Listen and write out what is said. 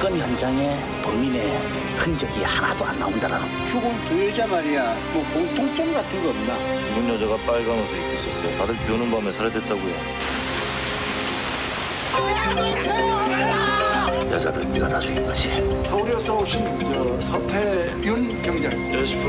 사건 현장에 범인의 흔적이 하나도 안 나온다라는. 죽은 두 여자 말이야. 뭐 공통점 같은 거 없나? 죽은 여자가 빨간 옷을 입고 있었어요. 다들 비 오는 밤에 살해됐다고요. 여자들 네가 다 죽인 거지? 서울에서 오신 서태윤 경장. 10%